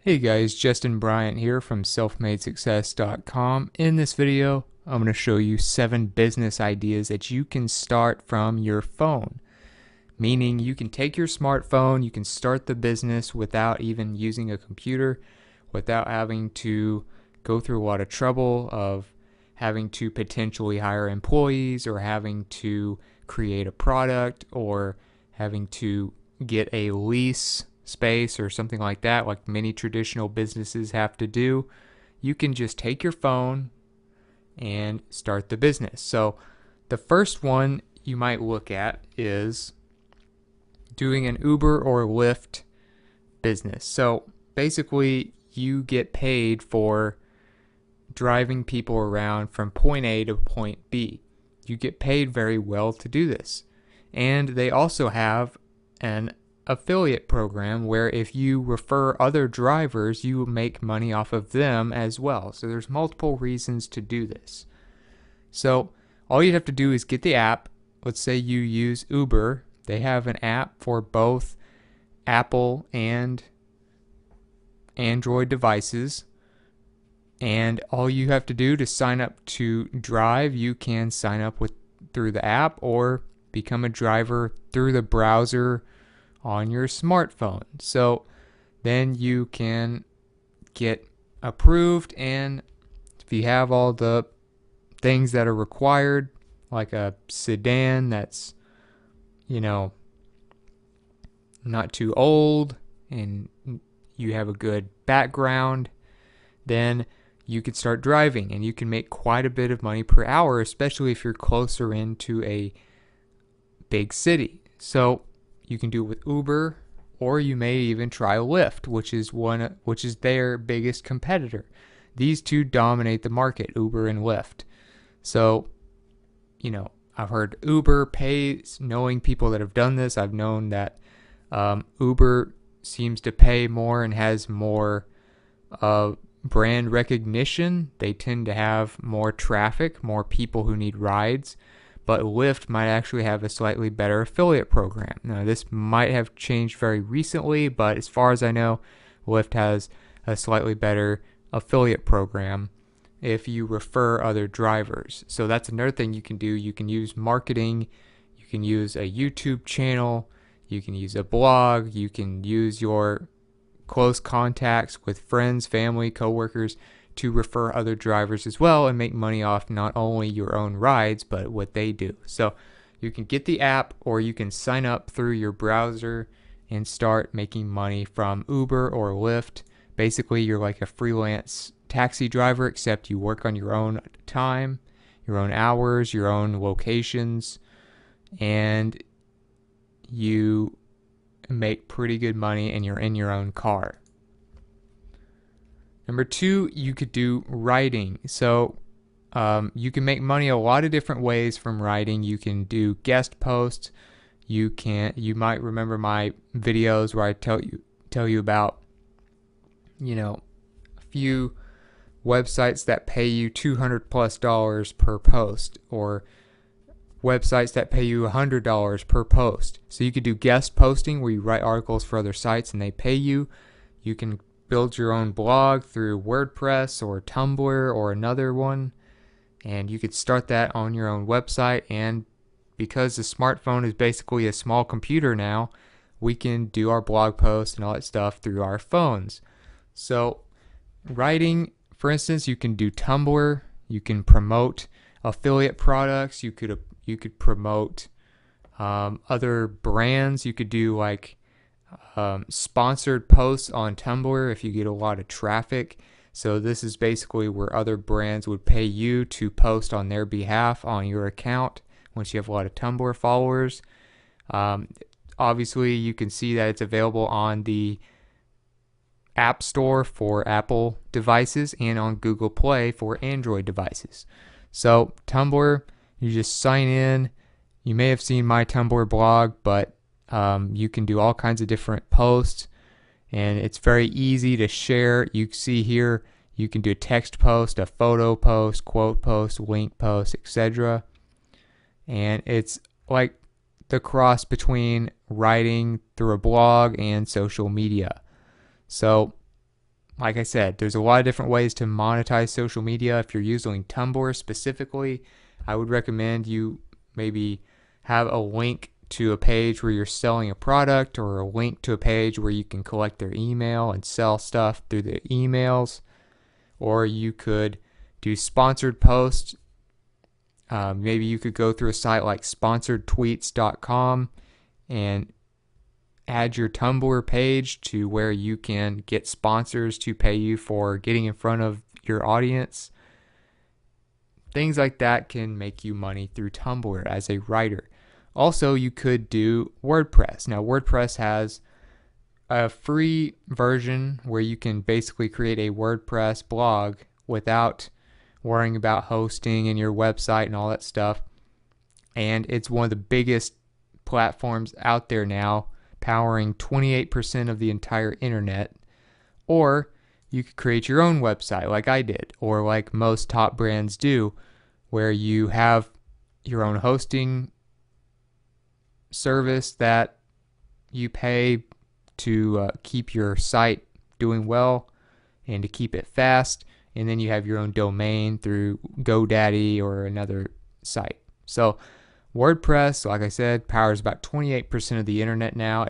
Hey guys, Justin Bryant here from selfmadesuccess.com. In this video, I'm going to show you 7 business ideas that you can start from your phone. Meaning you can take your smartphone, you can start the business without even using a computer, without having to go through a lot of trouble of having to potentially hire employees or having to create a product or having to get a lease space or something like that, like many traditional businesses have to do. You can just take your phone and start the business. So the first one you might look at is doing an Uber or Lyft business. So basically, you get paid for driving people around from point A to point B. You get paid very well to do this. And they also have an affiliate program where if you refer other drivers, you will make money off of them as well. So there's multiple reasons to do this. So all you have to do is get the app. Let's say you use Uber. They have an app for both Apple and Android devices. And all you have to do to sign up to drive, you can sign up through the app or become a driver through the browser on your smartphone. So then you can get approved, and if you have all the things that are required, like a sedan that's, not too old and you have a good background, then you could start driving and you can make quite a bit of money per hour, especially if you're closer into a big city. So you can do it with Uber, or you may even try Lyft, which is their biggest competitor. These two dominate the market, Uber and Lyft. So, I've heard Uber pays, knowing people that have done this, I've known that Uber seems to pay more and has more brand recognition. They tend to have more traffic, more people who need rides. But Lyft might actually have a slightly better affiliate program. Now, this might have changed very recently, but as far as I know, Lyft has a slightly better affiliate program if you refer other drivers. So that's another thing you can do. You can use marketing, you can use a YouTube channel, you can use a blog, you can use your close contacts with friends, family, coworkers to refer other drivers as well and make money off not only your own rides, but what they do. So you can get the app, or you can sign up through your browser and start making money from Uber or Lyft. Basically, you're like a freelance taxi driver, except you work on your own time, your own hours, your own locations, and you make pretty good money and you're in your own car. Number 2, you could do writing. So you can make money a lot of different ways from writing. You can do guest posts. You might remember my videos where I tell you about, a few websites that pay you $200+ per post, or websites that pay you $100 per post. So you could do guest posting where you write articles for other sites and they pay you. You can build your own blog through WordPress or Tumblr or another one, and you could start that on your own website. And because the smartphone is basically a small computer now, we can do our blog posts and all that stuff through our phones. So writing, for instance, you can do Tumblr, you can promote affiliate products, you could promote other brands, you could do like sponsored posts on Tumblr if you get a lot of traffic. So this is basically where other brands would pay you to post on their behalf on your account once you have a lot of Tumblr followers. Obviously, you can see that it's available on the App Store for Apple devices and on Google Play for Android devices. So Tumblr, you just sign in. You may have seen my Tumblr blog, but you can do all kinds of different posts, and it's very easy to share. You see here, you can do a text post, a photo post, quote post, link post, etc. And it's like the cross between writing through a blog and social media. So like I said, there's a lot of different ways to monetize social media. If you're using Tumblr specifically, I would recommend you maybe have a link to a page where you're selling a product, or a link to a page where you can collect their email and sell stuff through the emails. Or you could do sponsored posts. Maybe you could go through a site like sponsoredtweets.com and add your Tumblr page to where you can get sponsors to pay you for getting in front of your audience. Things like that can make you money through Tumblr as a writer. Also, you could do WordPress. Now, WordPress has a free version where you can basically create a WordPress blog without worrying about hosting and your website and all that stuff. And it's one of the biggest platforms out there now, powering 28% of the entire internet. Or you could create your own website like I did, or like most top brands do, where you have your own hosting service that you pay to keep your site doing well and to keep it fast. And then you have your own domain through GoDaddy or another site. So WordPress, like I said, powers about 28% of the internet now.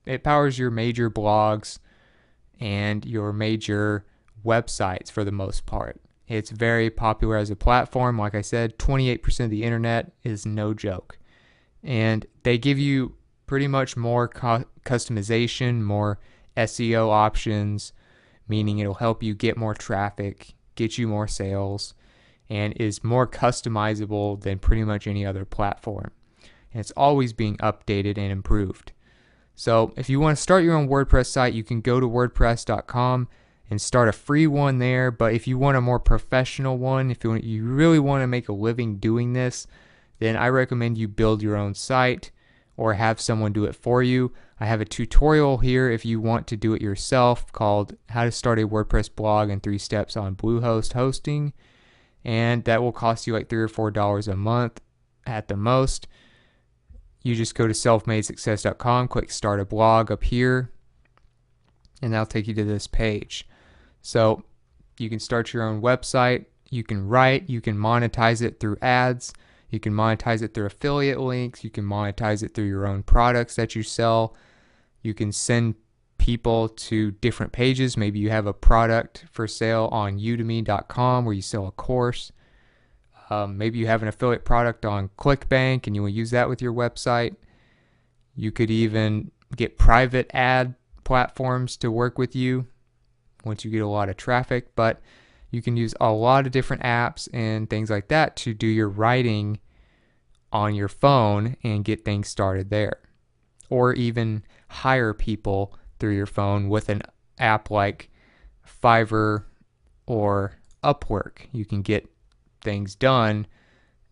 It powers your major blogs and your major websites for the most part. It's very popular as a platform. Like I said, 28% of the internet is no joke. And they give you pretty much more customization, more SEO options, meaning it'll help you get more traffic, get you more sales, and is more customizable than pretty much any other platform. And it's always being updated and improved. So if you want to start your own WordPress site, you can go to wordpress.com and start a free one there. But if you want a more professional one, if you really want to make a living doing this, then I recommend you build your own site or have someone do it for you. I have a tutorial here if you want to do it yourself called How to Start a WordPress Blog in 3 Steps on Bluehost Hosting. And that will cost you like $3 or $4 a month at the most. You just go to selfmadesuccess.com, click Start a Blog up here, and that'll take you to this page. So you can start your own website, you can write, you can monetize it through ads, you can monetize it through affiliate links, you can monetize it through your own products that you sell. You can send people to different pages. Maybe you have a product for sale on udemy.com where you sell a course. Maybe you have an affiliate product on ClickBank and you will use that with your website. You could even get private ad platforms to work with you once you get a lot of traffic, but you can use a lot of different apps and things like that to do your writing on your phone and get things started there. Or even hire people through your phone with an app like Fiverr or Upwork. You can get things done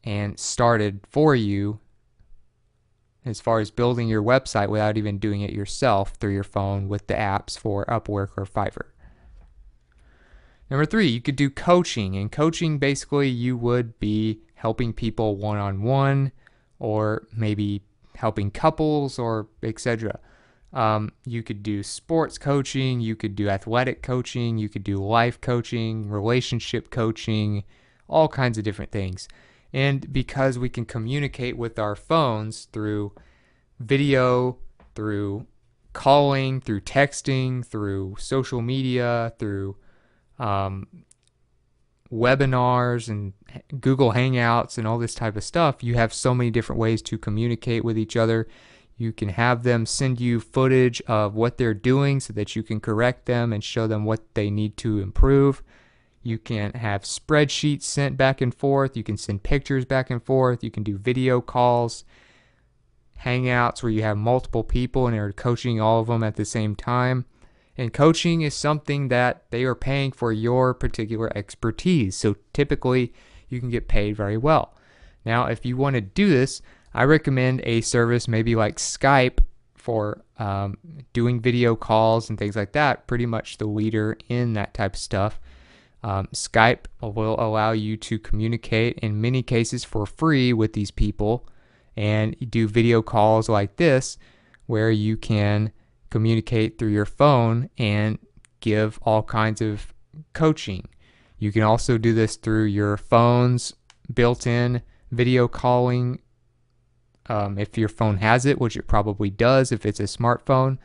and started for you as far as building your website without even doing it yourself through your phone with the apps for Upwork or Fiverr. Number 3, you could do coaching. And coaching, basically, you would be helping people one-on-one, or maybe helping couples, or etc. You could do sports coaching, you could do athletic coaching, you could do life coaching, relationship coaching, all kinds of different things. And because we can communicate with our phones through video, through calling, through texting, through social media, through webinars and Google Hangouts and all this type of stuff, you have so many different ways to communicate with each other. You can have them send you footage of what they're doing so that you can correct them and show them what they need to improve. You can have spreadsheets sent back and forth. You can send pictures back and forth. You can do video calls, Hangouts where you have multiple people and they're coaching all of them at the same time. And coaching is something that they are paying for your particular expertise. So typically you can get paid very well. Now, if you want to do this, I recommend a service maybe like Skype for doing video calls and things like that. Pretty much the leader in that type of stuff. Skype will allow you to communicate in many cases for free with these people and do video calls like this where you can communicate through your phone and give all kinds of coaching. You can also do this through your phone's built-in video calling. If your phone has it, which it probably does if it's a smartphone.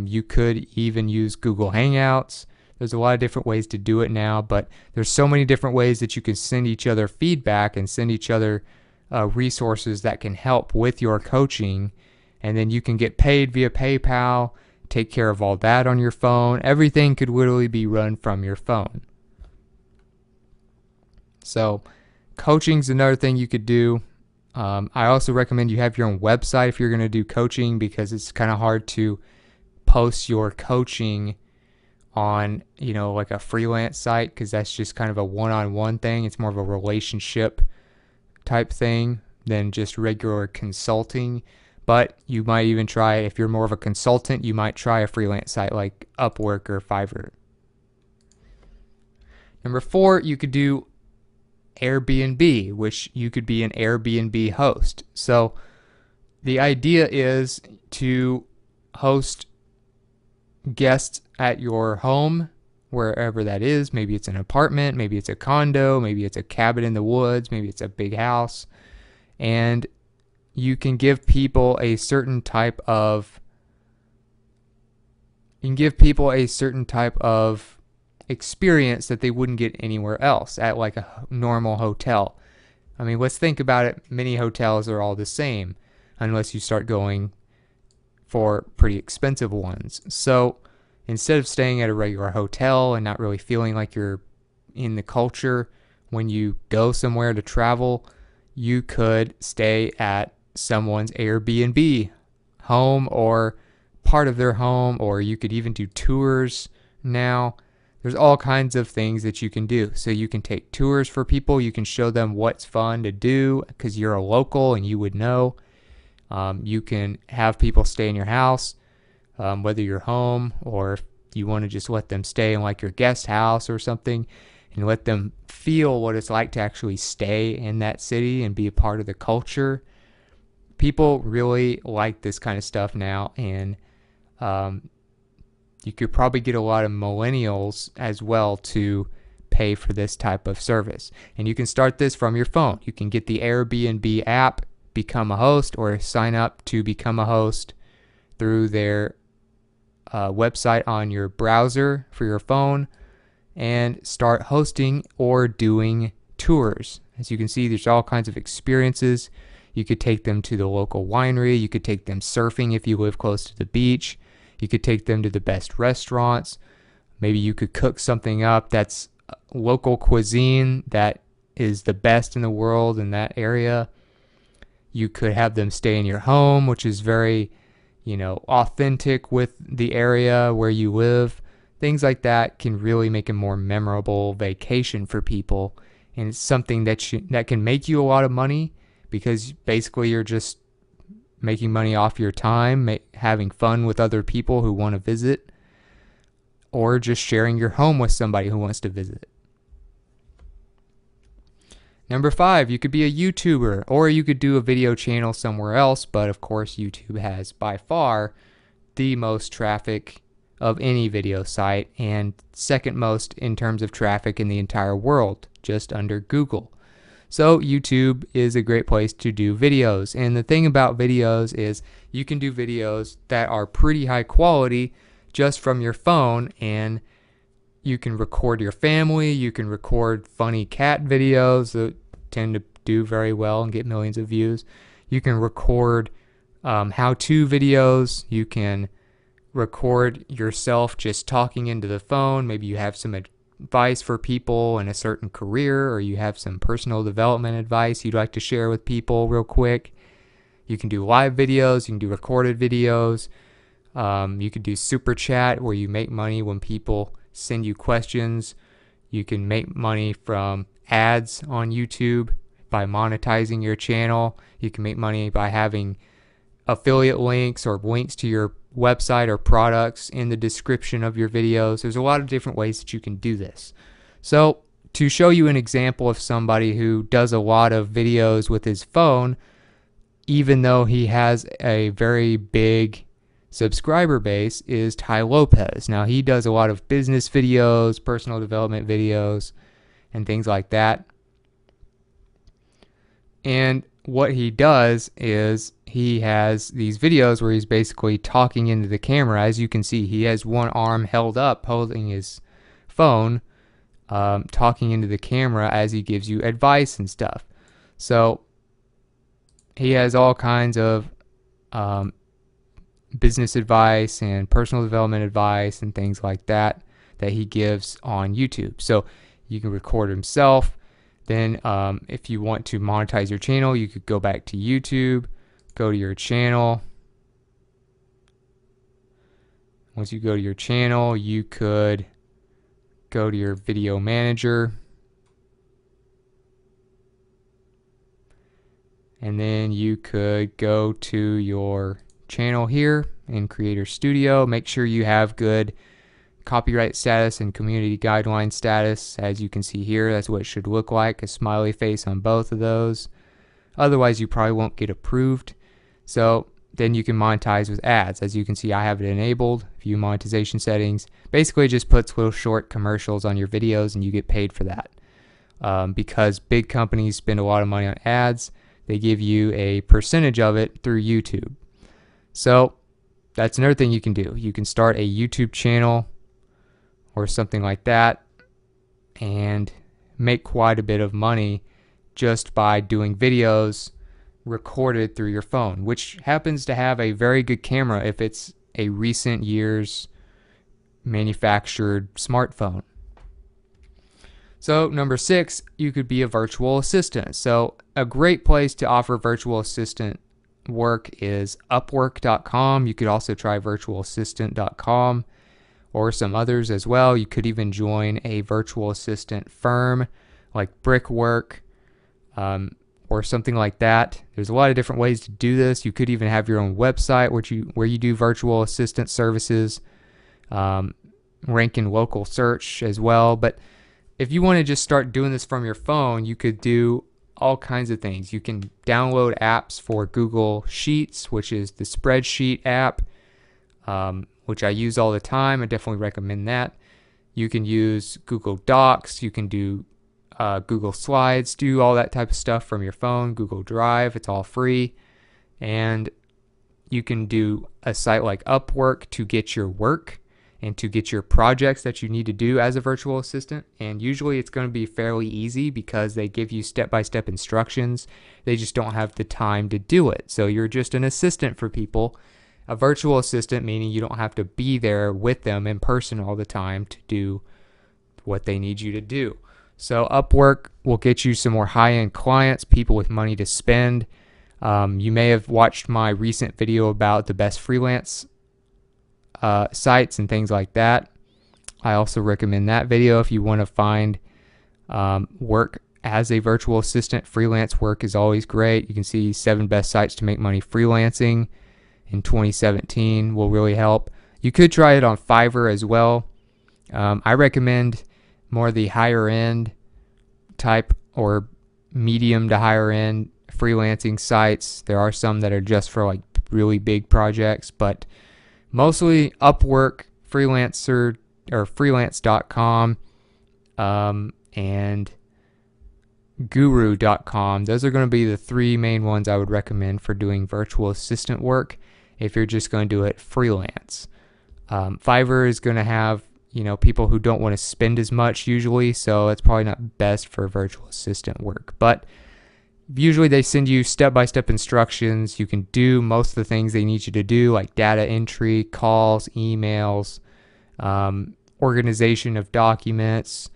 You could even use Google Hangouts. There's a lot of different ways to do it now, but there's so many different ways that you can send each other feedback and send each other resources that can help with your coaching. And then you can get paid via PayPal, take care of all that on your phone. Everything could literally be run from your phone. So coaching's another thing you could do. I also recommend you have your own website if you're going to do coaching, because it's kind of hard to post your coaching on, like a freelance site, because that's just kind of a one-on-one thing. It's more of a relationship type thing than just regular consulting. But you might even try, if you're more of a consultant, you might try a freelance site like Upwork or Fiverr. Number 4, you could do Airbnb, which you could be an Airbnb host. So the idea is to host guests at your home, wherever that is. Maybe it's an apartment, maybe it's a condo, maybe it's a cabin in the woods, maybe it's a big house. And you can give people a certain type of experience that they wouldn't get anywhere else at like a normal hotel. I mean, let's think about it. Many hotels are all the same unless you start going for pretty expensive ones. So instead of staying at a regular hotel and not really feeling like you're in the culture when you go somewhere to travel, you could stay at someone's Airbnb home or part of their home, or you could even do tours now. There's all kinds of things that you can do. So you can take tours for people. You can show them what's fun to do because you're a local and you would know. You can have people stay in your house, whether you're home or if you want to just let them stay in like your guest house or something and let them feel what it's like to actually stay in that city and be a part of the culture. People really like this kind of stuff now, and you could probably get a lot of millennials as well to pay for this type of service. And you can start this from your phone. You can get the Airbnb app, become a host, or sign up to become a host through their website on your browser for your phone and start hosting or doing tours. As you can see, there's all kinds of experiences. You could take them to the local winery. You could take them surfing if you live close to the beach. You could take them to the best restaurants. Maybe you could cook something up that's local cuisine that is the best in the world in that area. You could have them stay in your home, which is very, authentic with the area where you live. Things like that can really make a more memorable vacation for people. And it's something that can make you a lot of money, because basically you're just making money off your time, having fun with other people who want to visit, or just sharing your home with somebody who wants to visit. Number 5, you could be a YouTuber, or you could do a video channel somewhere else, but of course YouTube has by far the most traffic of any video site and second most in terms of traffic in the entire world, just under Google. So YouTube is a great place to do videos. And the thing about videos is you can do videos that are pretty high quality just from your phone, and you can record your family. You can record funny cat videos that tend to do very well and get millions of views. You can record how-to videos. You can record yourself just talking into the phone. Maybe you have some advice for people in a certain career, or you have some personal development advice you'd like to share with people real quick. You can do live videos. You can do recorded videos. You could do super chat, where you make money when people send you questions. You can make money from ads on YouTube by monetizing your channel. You can make money by having affiliate links or links to your website or products in the description of your videos. There's a lot of different ways that you can do this. So to show you an example of somebody who does a lot of videos with his phone, even though he has a very big subscriber base is Tai Lopez. Now, he does a lot of business videos, personal development videos, and things like that. And what he does is he has these videos where he's basically talking into the camera. As you can see, he has one arm held up holding his phone, talking into the camera as he gives you advice and stuff. So he has all kinds of business advice and personal development advice and things like that he gives on YouTube. So you can record himself. Then if you want to monetize your channel, you could go back to YouTube, go to your channel. Once you go to your channel, you could go to your video manager. And then you could go to your channel here in Creator Studio. Make sure you have good copyright status and community guideline status. As you can see here, that's what it should look like, a smiley face on both of those. Otherwise, you probably won't get approved. So then you can monetize with ads. As you can see, I have it enabled. View monetization settings. Basically, it just puts little short commercials on your videos and you get paid for that. Because big companies spend a lot of money on ads, they give you a percentage of it through YouTube. So that's another thing you can do. You can start a YouTube channel or something like that and make quite a bit of money just by doing videos recorded through your phone, which happens to have a very good camera if it's a recent year's manufactured smartphone. So number 6, you could be a virtual assistant. So a great place to offer virtual assistant work is Upwork.com. You could also try virtualassistant.com or some others as well. You could even join a virtual assistant firm like Brickwork or something like that. There's a lot of different ways to do this. You could even have your own website where you do virtual assistant services, rank in local search as well. But if you want to just start doing this from your phone, you could do all kinds of things. You can download apps for Google Sheets, which is the spreadsheet app, which I use all the time. I definitely recommend that. You can use Google Docs. You can do Google Slides, do all that type of stuff from your phone. Google Drive, it's all free. And you can do a site like Upwork to get your work and to get your projects that you need to do as a virtual assistant. And usually it's going to be fairly easy because they give you step-by-step instructions. They just don't have the time to do it. So you're just an assistant for people. A virtual assistant, meaning you don't have to be there with them in person all the time to do what they need you to do. So Upwork will get you some more high-end clients, people with money to spend. You may have watched my recent video about the best freelance sites and things like that. I also recommend that video if you want to find work as a virtual assistant. Freelance work is always great. You can see 7 best sites to make money freelancing in 2017 will really help. You could try it on Fiverr as well. I recommend more the higher end type or medium to higher end freelancing sites. There are some that are just for like really big projects, but mostly Upwork, Freelancer or freelance.com, and guru.com. Those are going to be the 3 main ones I would recommend for doing virtual assistant work if you're just going to do it freelance. Fiverr is going to have, people who don't want to spend as much usually, so it's probably not best for virtual assistant work. But usually they send you step-by-step instructions. You can do most of the things they need you to do, like data entry, calls, emails, organization of documents,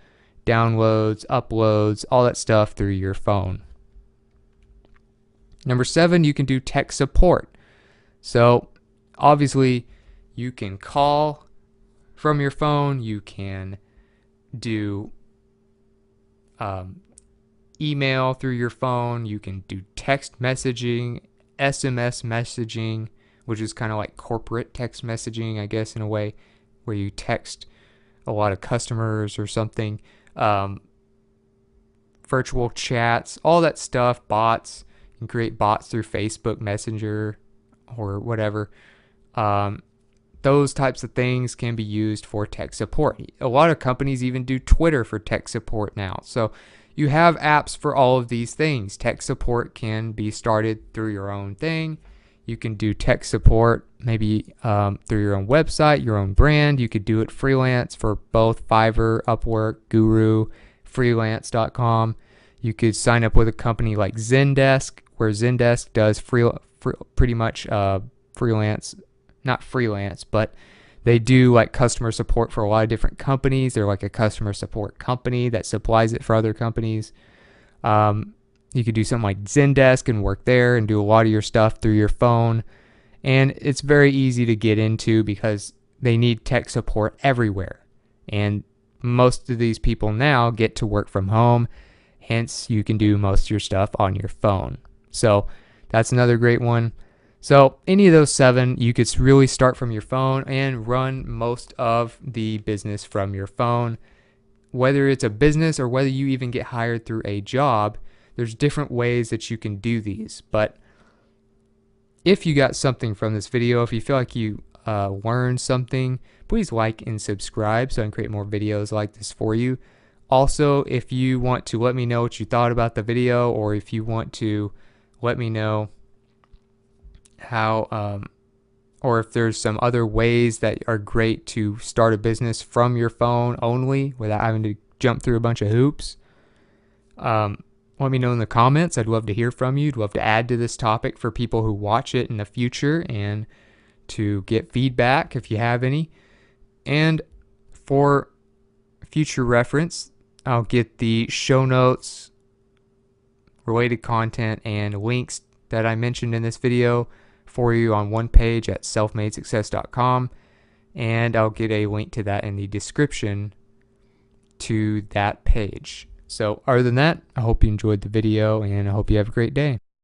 downloads, uploads, all that stuff through your phone. Number 7, you can do tech support. So obviously you can call from your phone. You can do email through your phone. You can do text messaging, SMS messaging, which is kind of like corporate text messaging, I guess, in a way, where you text a lot of customers or something. Virtual chats, all that stuff, bots. You can create bots through Facebook Messenger or whatever. those types of things can be used for tech support. A lot of companies even do Twitter for tech support now. So you have apps for all of these things. Tech support can be started through your own thing. You can do tech support maybe through your own website, your own brand. You could do it freelance for both Fiverr, Upwork, Guru, freelance.com. You could sign up with a company like Zendesk, where Zendesk does pretty much freelance, not freelance, but they do like customer support for a lot of different companies. They're like a customer support company that supplies it for other companies. You could do something like Zendesk and work there and do a lot of your stuff through your phone. And it's very easy to get into because they need tech support everywhere. And most of these people now get to work from home. Hence, you can do most of your stuff on your phone. So that's another great one. So any of those 7, you could really start from your phone and run most of the business from your phone. Whether it's a business or whether you even get hired through a job, there's different ways that you can do these. But if you got something from this video, if you feel like you learned something, please like and subscribe so I can create more videos like this for you. Also, if you want to let me know what you thought about the video, or if you want to let me know how, or if there's some other ways that are great to start a business from your phone only without having to jump through a bunch of hoops, let me know in the comments. I'd love to hear from you. I'd love to add to this topic for people who watch it in the future and to get feedback if you have any. And for future reference, I'll get the show notes, related content, and links that I mentioned in this video for you on one page at selfmadesuccess.com. And I'll get a link to that in the description to that page. So other than that, I hope you enjoyed the video and I hope you have a great day.